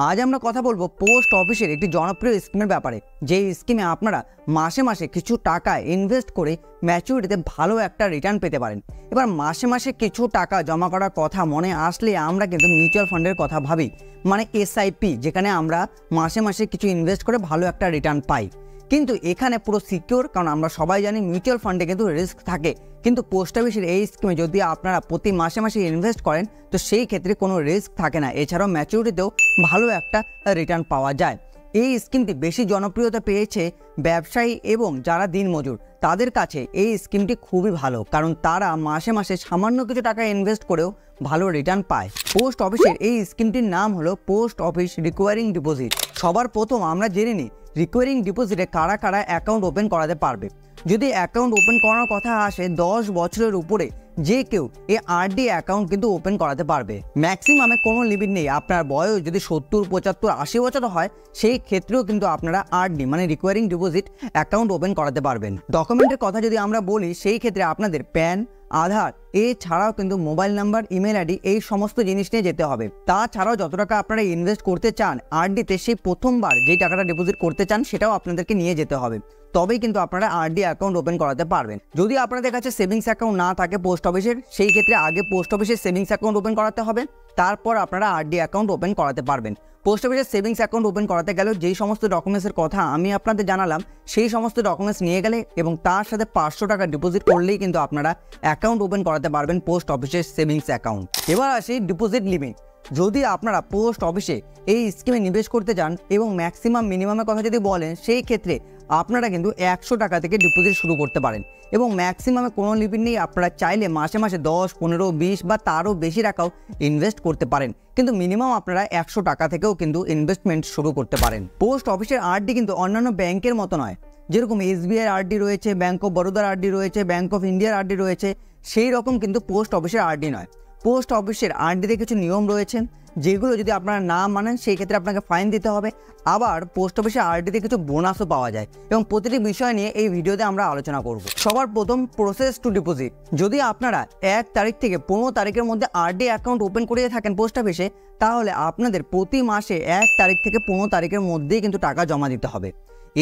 আজ আমরা কথা বলবো পোস্ট অফিসের একটি জনপ্রিয় স্কিমের ব্যাপারে, যে স্কিমে আপনারা মাসে মাসে কিছু টাকা ইনভেস্ট করে ম্যাচুরিটিতে ভালো একটা রিটার্ন পেতে পারেন। এবার মাসে মাসে কিছু টাকা জমা করার কথা মনে আসলে আমরা কিন্তু মিউচুয়াল ফান্ডের কথা ভাবি, মানে এসআইপি, যেখানে আমরা মাসে মাসে কিছু ইনভেস্ট করে ভালো একটা রিটার্ন পাই। কিন্তু এখানে পুরো সিকিউর, কারণ আমরা সবাই জানি মিউচুয়াল ফান্ডে কিন্তু রিস্ক থাকে, কিন্তু পোস্ট অফিসের এই স্কিমে যদি আপনারা প্রতি মাসে মাসে ইনভেস্ট করেন তো সেই ক্ষেত্রে কোনো রিস্ক থাকে না। এছাড়াও ম্যাচুরিটিতেও ভালো একটা রিটার্ন পাওয়া যায়। এই স্কিমটি বেশি জনপ্রিয়তা পেয়েছে ব্যবসায়ী এবং যারা দিনমজুর তাদের কাছে। এই স্কিমটি খুবই ভালো, কারণ তারা মাসে মাসে সামান্য কিছু টাকা ইনভেস্ট করেও ভালো রিটার্ন পায়। পোস্ট অফিসের এই স্কিমটির নাম হলো পোস্ট অফিস রিকোয়ারিং ডিপোজিট। সবার প্রথম আমরা জেনে নিই রিকোয়ারিং ডিপোজিটে কারা কারা অ্যাকাউন্ট ওপেন করাতে পারবে। যদি অ্যাকাউন্ট ওপেন করার কথা আসে 10 বছরের উপরে যে কেউ এই আরডি অ্যাকাউন্ট কিন্তু ওপেন করাতে পারবে। ম্যাক্সিমামে কোনো লিমিট নেই। আপনার বয়স যদি 70, 75, 80 বছর হয় সেই ক্ষেত্রেও কিন্তু আপনারা আরডি মানে রিকোয়ারিং ডিপোজিট অ্যাকাউন্ট ওপেন করাতে পারবেন। ডকুমেন্টের কথা যদি আমরা বলি সেই ক্ষেত্রে আপনাদের প্যান, আধার, এছাড়াও কিন্তু মোবাইল নাম্বার, ইমেল আইডি, এই সমস্ত জিনিস নিয়ে যেতে হবে। তাছাড়াও যত টাকা আপনারা ইনভেস্ট করতে চান আরডিতে, সেই প্রথমবার যেই টাকাটা ডিপোজিট করতে চান সেটাও আপনাদেরকে নিয়ে যেতে হবে, তবেই কিন্তু আপনারা আরডি অ্যাকাউন্ট ওপেন করাতে পারবেন। যদি আপনাদের কাছে সেভিংস অ্যাকাউন্ট না থাকে পোস্ট অফিসের, সেই ক্ষেত্রে আগে পোস্ট অফিসের সেভিংস অ্যাকাউন্ট ওপেন করাতে হবে, তারপর আপনারা আরডি অ্যাকাউন্ট ওপেন করাতে পারবেন। পোস্ট অফিসের সেভিংস অ্যাকাউন্ট ওপেন করাতে গেলেও যেই সমস্ত ডকুমেন্টসের কথা আমি আপনাদের জানালাম সেই সমস্ত ডকুমেন্টস নিয়ে গেলে এবং তার সাথে 500 টাকা ডিপোজিট করলেই কিন্তু আপনারা অ্যাকাউন্ট ওপেন করাতে পারবেন পোস্ট অফিসের সেভিংস অ্যাকাউন্ট। এবার আসি ডিপোজিট লিমিট। যদি আপনারা পোস্ট অফিসে এই স্কিমে নিবেশ করতে চান এবং ম্যাক্সিমাম মিনিমামের কথা যদি বলেন সেই ক্ষেত্রে আপনারা কিন্তু 100 টাকা থেকে ডিপোজিট শুরু করতে পারেন এবং ম্যাক্সিমামে কোনো লিমিট নেই। আপনারা চাইলে মাসে মাসে 10, 15, 20 বা তারও বেশি টাকাও ইনভেস্ট করতে পারেন, কিন্তু মিনিমাম আপনারা 100 টাকা থেকেও কিন্তু ইনভেস্টমেন্ট শুরু করতে পারেন। পোস্ট অফিসের আরডি কিন্তু অন্যান্য ব্যাংকের মতো নয়, যেরকম এসবিআই আরডি রয়েছে, ব্যাঙ্ক অফ বরোদার আরডি রয়েছে, ব্যাঙ্ক অফ ইন্ডিয়ার আরডি রয়েছে, সেই রকম কিন্তু পোস্ট অফিসের আরডি নয়। পোস্ট অফিসের আরডিতে কিছু নিয়ম রয়েছে যেগুলো যদি আপনারা না মানেন সেই ক্ষেত্রে আপনাকে ফাইন দিতে হবে। আবার পোস্ট অফিসে আরডিতে কিছু বোনাসও পাওয়া যায় এবং প্রতিটি বিষয় নিয়ে এই ভিডিওতে আমরা আলোচনা করব। সবার প্রথম প্রসেস টু ডিপোজিট। যদি আপনারা 1 তারিখ থেকে 15 তারিখের মধ্যে আরডি অ্যাকাউন্ট ওপেন করিয়ে থাকেন পোস্ট অফিসে, তাহলে আপনাদের প্রতি মাসে 1 তারিখ থেকে 15 তারিখের মধ্যেই কিন্তু টাকা জমা দিতে হবে।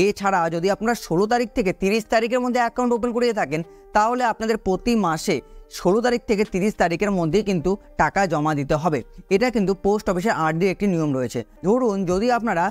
এছাড়া যদি আপনারা 16 তারিখ থেকে 30 তারিখের মধ্যে অ্যাকাউন্ট ওপেন করিয়ে থাকেন তাহলে আপনাদের প্রতি মাসে 16 তারিখ থেকে 30 তারিখের মধ্যে কিন্তু টাকা জমা দিতে হবে। এটা কিন্তু পোস্ট অফিসের আরডির একটি নিয়ম রয়েছে। ধরুন যদি আপনারা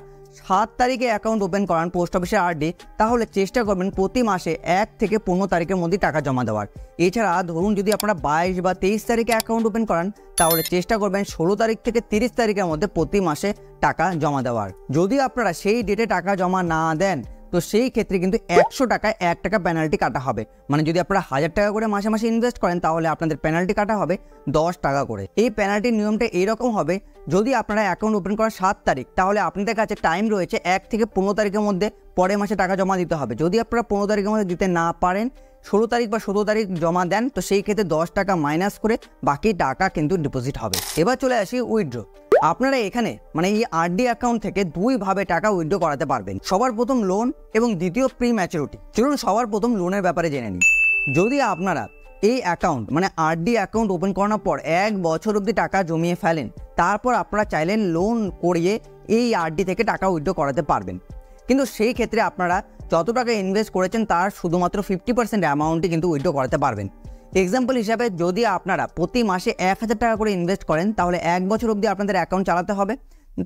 7 তারিখে অ্যাকাউন্ট ওপেন করান পোস্ট অফিসের আরডি, তাহলে চেষ্টা করবেন প্রতি মাসে 1 থেকে 15 তারিখের মধ্যে টাকা জমা দেওয়ার। এছাড়া ধরুন যদি আপনারা 22 বা 23 তারিখে অ্যাকাউন্ট ওপেন করান তাহলে চেষ্টা করবেন 16 তারিখ থেকে 30 তারিখের মধ্যে প্রতি মাসে টাকা জমা দেওয়ার। যদি আপনারা সেই ডেটে টাকা জমা না দেন তো সেই ক্ষেত্রে কিন্তু 100 টাকায় 1 টাকা পেনাল্টি কাটা হবে। মানে যদি আপনারা 1000 টাকা করে মাসে মাসে ইনভেস্ট করেন তাহলে আপনাদের পেনাল্টি কাটা হবে 10 টাকা করে। এই পেনাল্টির নিয়মটা এইরকম হবে, যদি আপনারা অ্যাকাউন্ট ওপেন করার 7 তারিখ তাহলে আপনাদের কাছে টাইম রয়েছে 1 থেকে 15 তারিখের মধ্যে পরের মাসে টাকা জমা দিতে হবে। যদি আপনারা 15 তারিখের মধ্যে দিতে না পারেন, 16 তারিখ বা 17 তারিখ জমা দেন, তো সেই ক্ষেত্রে 10 টাকা মাইনাস করে বাকি টাকা কিন্তু ডিপোজিট হবে। এবার চলে আসি উইথড্র। আপনারা এখানে মানে এই আরডি অ্যাকাউন্ট থেকে 2 ভাবে টাকা উইথড্র করাতে পারবেন। সবার প্রথম লোন এবং দ্বিতীয় প্রি ম্যাচুরিটি। চলুন সবার প্রথম লোনের ব্যাপারে জেনে নিই। যদি আপনারা এই অ্যাকাউন্ট মানে আরডি অ্যাকাউন্ট ওপেন করানোর পর 1 বছর অবধি টাকা জমিয়ে ফেলেন, তারপর আপনারা চাইলেন লোন করিয়ে এই আরডি থেকে টাকা উইথড্র করাতে পারবেন, কিন্তু সেই ক্ষেত্রে আপনারা যত টাকা ইনভেস্ট করেছেন তার শুধুমাত্র 50% অ্যামাউন্টই কিন্তু উইথড্র করাতে পারবেন। এক্সাম্পল হিসাবে যদি আপনারা প্রতি মাসে 1000 টাকা করে ইনভেস্ট করেন তাহলে 1 বছর অবধি আপনাদের অ্যাকাউন্ট চালাতে হবে।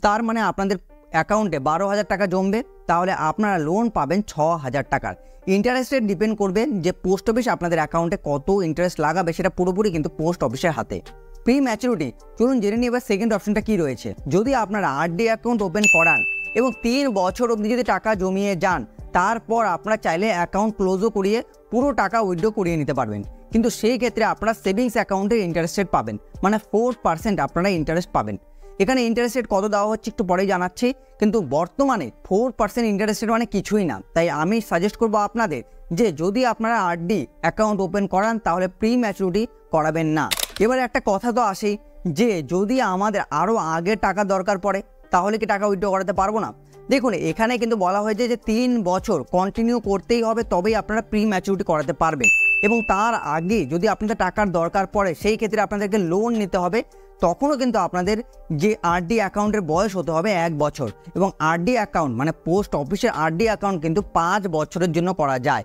তার মানে আপনাদের অ্যাকাউন্টে 12,000 টাকা জমবে, তাহলে আপনারা লোন পাবেন 6,000 টাকার। ইন্টারেস্ট রেট ডিপেন্ড করবে যে পোস্ট অফিস আপনাদের অ্যাকাউন্টে কত ইন্টারেস্ট লাগাবে, সেটা পুরোপুরি কিন্তু পোস্ট অফিসের হাতে। প্রি ম্যাচুরিটি, চলুন জেনে নিই এবার সেকেন্ড অপশনটা কি রয়েছে। যদি আপনারা আরডি অ্যাকাউন্ট ওপেন করান এবং 3 বছর অবধি যদি টাকা জমিয়ে যান, তারপর আপনারা চাইলে অ্যাকাউন্ট ক্লোজও করিয়ে পুরো টাকা উইথড্র করিয়ে নিতে পারবেন, কিন্তু সেই ক্ষেত্রে আপনারা সেভিংস অ্যাকাউন্টের ইন্টারেস্ট রেট পাবেন, মানে 4% আপনারা ইন্টারেস্ট পাবেন। এখানে ইন্টারেস্ট রেট কত দেওয়া হচ্ছে একটু পরেই জানাচ্ছি, কিন্তু বর্তমানে 4% ইন্টারেস্ট রেট মানে কিছুই না। তাই আমি সাজেস্ট করবো আপনাদের যে যদি আপনারা আরডি অ্যাকাউন্ট ওপেন করান তাহলে প্রি ম্যাচুরিটি করাবেন না। এবারে একটা কথা তো আসেই যে যদি আমাদের আরও আগে টাকা দরকার পড়ে তাহলে কি টাকা উইথড্র করাতে পারবো না? দেখুন এখানে কিন্তু বলা হয়েছে যে 3 বছর কন্টিনিউ করতেই হবে, তবেই আপনারা প্রি ম্যাচুরিটি করাতে পারবেন। এবং তার আগে যদি আপনাদের টাকার দরকার পড়ে সেই ক্ষেত্রে আপনাদেরকে লোন নিতে হবে তখনও কিন্তু আপনাদের যে আরডি অ্যাকাউন্টের বয়স হতে হবে 1 বছর, এবং আরডি অ্যাকাউন্ট মানে পোস্ট অফিসের আরডি অ্যাকাউন্ট কিন্তু 5 বছরের জন্য করা যায়।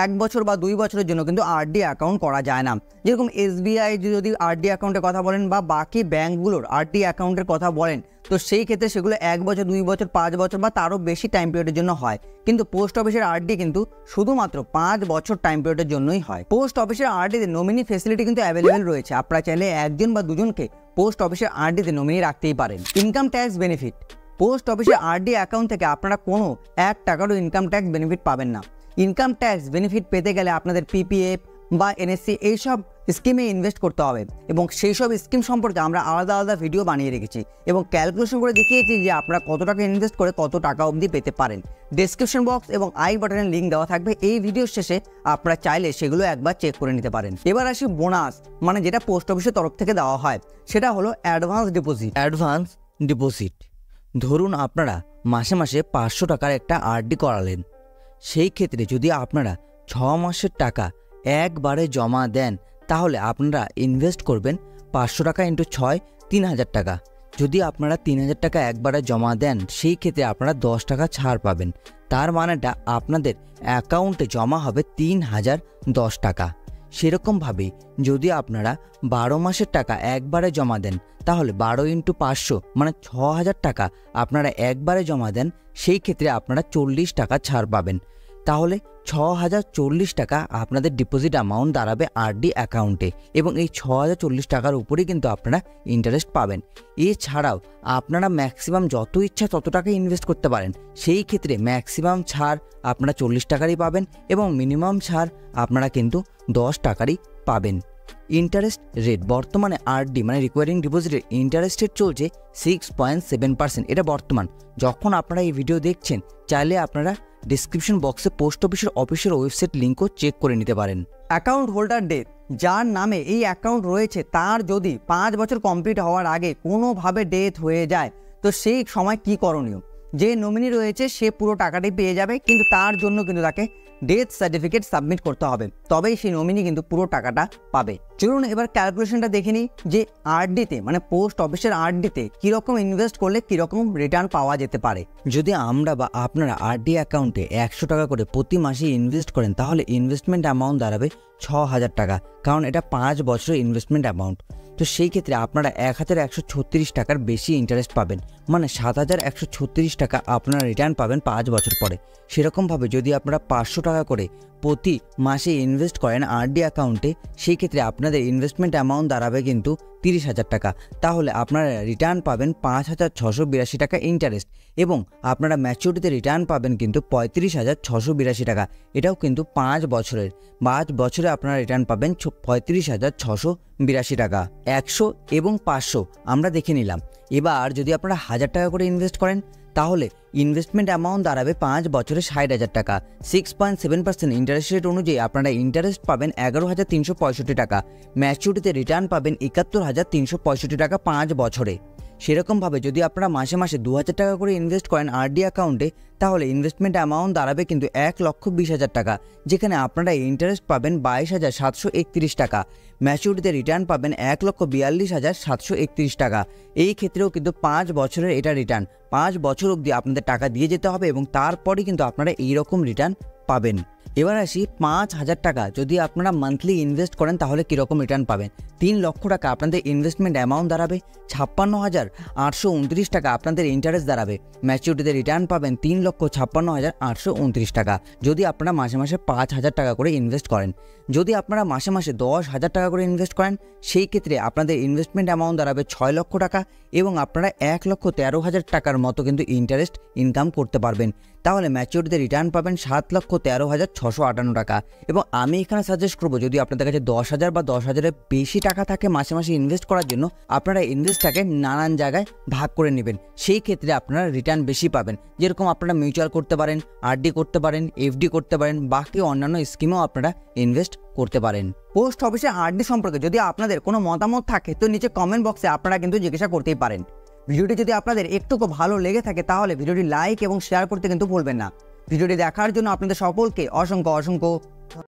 1 বছর বা 2 বছরের জন্য কিন্তু আরডি অ্যাকাউন্ট করা যায় না। যেরকম এসবিআই যদি আরডি অ্যাকাউন্টের কথা বলেন বা বাকি ব্যাঙ্কগুলোর আরডি অ্যাকাউন্টের কথা বলেন, তো সেই ক্ষেত্রে সেগুলো 1 বছর, 2 বছর, 5 বছর বা তারও বেশি টাইম পিরিয়ডের জন্য হয়। কিন্তু পোস্ট অফিসের আরডি কিন্তু শুধুমাত্র 5 বছর টাইম পিরিয়ডের জন্যই হয়। পোস্ট অফিসের আরডিতে নমিনি ফেসিলিটি কিন্তু অ্যাভেলেবেল রয়েছে। আপনারা চাইলে 1জন বা 2জনকে পোস্ট অফিসের আরডিতে নমিনি রাখতেই পারেন। ইনকাম ট্যাক্স বেনিফিট, পোস্ট অফিসের আরডি অ্যাকাউন্ট থেকে আপনারা কোনো 1 টাকারও ইনকাম ট্যাক্স বেনিফিট পাবেন না। ইনকাম ট্যাক্স বেনিফিট পেতে গেলে আপনাদের পিপিএফ বা এনএসসি এইসব স্কিমে ইনভেস্ট করতে হবে, এবং সেই সব স্কিম সম্পর্কে আমরা আলাদা আলাদা ভিডিও বানিয়ে রেখেছি এবং ক্যালকুলেশন করে দেখিয়েছি যে আপনারা কত টাকা ইনভেস্ট করে কত টাকা অবধি পেতে পারেন। ডেসক্রিপশন বক্স এবং আই বাটনের লিঙ্ক দেওয়া থাকবে এই ভিডিওর শেষে, আপনারা চাইলে সেগুলো একবার চেক করে নিতে পারেন। এবার আসি বোনাস, মানে যেটা পোস্ট অফিসের তরফ থেকে দেওয়া হয়, সেটা হলো অ্যাডভান্স ডিপোজিট। অ্যাডভান্স ডিপোজিট, ধরুন আপনারা মাসে মাসে 500 টাকার একটা আরডি করালেন। সেই ক্ষেত্রে যদি আপনারা 6 মাসের টাকা একবারে জমা দেন, তাহলে আপনারা ইনভেস্ট করবেন 500 টাকা ইন্টু 6, 3000 টাকা। যদি আপনারা 3000 টাকা একবারে জমা দেন, সেই ক্ষেত্রে আপনারা 10 টাকা ছাড় পাবেন। তার মানেটা আপনাদের অ্যাকাউন্টে জমা হবে 3010 টাকা। সেরকমভাবে যদি আপনারা 12 মাসের টাকা একবারে জমা দেন, তাহলে 12 ইন্টু 500 মানে 6000 টাকা আপনারা একবারে জমা দেন, সেই ক্ষেত্রে আপনারা 40 টাকা ছাড় পাবেন। তাহলে 6040 টাকা আপনাদের ডিপোজিট অ্যামাউন্ট দাঁড়াবে আরডি অ্যাকাউন্টে, এবং এই 6040 টাকার উপরেই কিন্তু আপনারা ইন্টারেস্ট পাবেন। এছাড়াও আপনারা ম্যাক্সিমাম যত ইচ্ছা তত টাকা ইনভেস্ট করতে পারেন। সেই ক্ষেত্রে ম্যাক্সিমাম ছাড় আপনারা 40 টাকারই পাবেন, এবং মিনিমাম ছাড় আপনারা কিন্তু 10 টাকারই পাবেন। ইন্টারেস্ট রেট বর্তমানে আরডি মানে রিকোয়ারিং ডিপোজিটের ইন্টারেস্ট রেট চলছে 6.7%। এটা বর্তমান। যখন আপনারা এই ভিডিও দেখছেন, চাইলে আপনারা ডিসক্রিপশন বক্সে পোস্ট অফিসের ওয়েবসাইট লিঙ্কও চেক করে নিতে পারেন। অ্যাকাউন্ট হোল্ডার ডেথ, যার নামে এই অ্যাকাউন্ট রয়েছে তার যদি 5 বছর কমপ্লিট হওয়ার আগে কোনোভাবে ডেথ হয়ে যায়, তো সেই সময় কি করণীয়? যে নমিনি রয়েছে সে পুরো টাকাটাই পেয়ে যাবে, কিন্তু তার জন্য কিন্তু তাকে ডেথ সার্টিফিকেট সাবমিট করতে হবে, তবেই সেই নমিনি কিন্তু পুরো টাকাটা পাবে। চলুন এবার ক্যালকুলেশনটা দেখে নিই যে আরডিতে মানে পোস্ট অফিসের আরডিতে কীরকম ইনভেস্ট করলে কীরকম রিটার্ন পাওয়া যেতে পারে। যদি আমরা বা আপনারা আরডি অ্যাকাউন্টে 100 টাকা করে প্রতি মাসে ইনভেস্ট করেন, তাহলে ইনভেস্টমেন্ট অ্যামাউন্ট দাঁড়াবে 6000 টাকা, কারণ এটা 5 বছরের ইনভেস্টমেন্ট অ্যামাউন্ট। তো সেই ক্ষেত্রে আপনারা 1136 টাকার বেশি ইন্টারেস্ট পাবেন, মানে 7136 টাকা আপনারা রিটার্ন পাবেন 5 বছর পরে। সেরকমভাবে যদি আপনারা 500 টাকা করে প্রতি মাসে ইনভেস্ট করেন আরডি অ্যাকাউন্টে, সেই ক্ষেত্রে আপনাদের ইনভেস্টমেন্ট অ্যামাউন্ট দাঁড়াবে কিন্তু 30,000 টাকা। তাহলে আপনারা রিটার্ন পাবেন 5682 টাকা ইন্টারেস্ট, এবং আপনারা ম্যাচুরিটিতে রিটার্ন পাবেন কিন্তু 35,682 টাকা। এটাও কিন্তু 5 বছরের। 5 বছরে আপনারা রিটার্ন পাবেন 35,682 টাকা। 100 এবং 500 আমরা দেখে নিলাম। এবার যদি আপনারা 1000 টাকা করে ইনভেস্ট করেন, তাহলে ইনভেস্টমেন্ট অ্যামাউন্ট দাঁড়াবে 5 বছরে 60,000 টাকা। 6.7% ইন্টারেস্ট রেট অনুযায়ী আপনারা ইন্টারেস্ট পাবেন 11,365 টাকা। ম্যাচুরিটিতে রিটার্ন পাবেন 71,365 টাকা 5 বছরে। সেরকমভাবে যদি আপনারা মাসে মাসে 2000 টাকা করে ইনভেস্ট করেন আরডি অ্যাকাউন্টে, তাহলে ইনভেস্টমেন্ট অ্যামাউন্ট দাঁড়াবে কিন্তু 1,20,000 টাকা, যেখানে আপনারা ইন্টারেস্ট পাবেন 22,731 টাকা। ম্যাচুরিটিতে রিটার্ন পাবেন 1,42,731 টাকা। এই ক্ষেত্রেও কিন্তু 5 বছরের এটা রিটার্ন। 5 বছর অবধি আপনাদের টাকা দিয়ে যেতে হবে, এবং তারপরে কিন্তু আপনারা এইরকম রিটার্ন পাবেন। এবার আসি 5000 টাকা যদি আপনারা মান্থলি ইনভেস্ট করেন, তাহলে কীরকম রিটার্ন পাবেন। 3 লক্ষ টাকা আপনাদের ইনভেস্টমেন্ট অ্যামাউন্ট দাঁড়াবে, 56,829 টাকা আপনাদের ইন্টারেস্ট দাঁড়াবে। ম্যাচুরিটিতে রিটার্ন পাবেন 3,56,829 টাকা যদি আপনারা মাসে মাসে 5000 টাকা করে ইনভেস্ট করেন। যদি আপনারা মাসে মাসে 10,000 টাকা করে ইনভেস্ট করেন, সেই ক্ষেত্রে আপনাদের ইনভেস্টমেন্ট অ্যামাউন্ট দাঁড়াবে 6 লক্ষ টাকা, এবং আপনারা 1,13,000 টাকার মতো কিন্তু ইন্টারেস্ট ইনকাম করতে পারবেন। তাহলে ম্যাচুরিটিতে রিটার্ন পাবেন 7,13,658 টাকা। এবং আমি এখানে সাজেস্ট করবো, যদি আপনাদের কাছে 10,000 বা 10,000-এর বেশি টাকা থাকে মাসে মাসে ইনভেস্ট করার জন্য, আপনারা ইনভেস্টটাকে নানান জায়গায় ভাগ করে নেবেন। সেই ক্ষেত্রে আপনারা রিটার্ন বেশি পাবেন। যেরকম আপনারা মিউচুয়াল করতে পারেন, আরডি করতে পারেন, এফডি করতে পারেন, বাকি অন্যান্য স্কিমেও আপনারা ইনভেস্ট করতে পারেন। পোস্ট অফিসে আরডি সম্পর্কে যদি আপনাদের কোনো মতামত থাকে, তো নিচে কমেন্ট বক্সে আপনারা কিন্তু জিজ্ঞাসা করতেই পারেন। ভিডিওটি যদি আপনাদের একটুকু ভালো লেগে থাকে, তাহলে ভিডিওটি লাইক এবং শেয়ার করতে কিন্তু ভুলবেন না। ভিডিওটি দেখার জন্য আপনাদের সকলকে অসংখ্য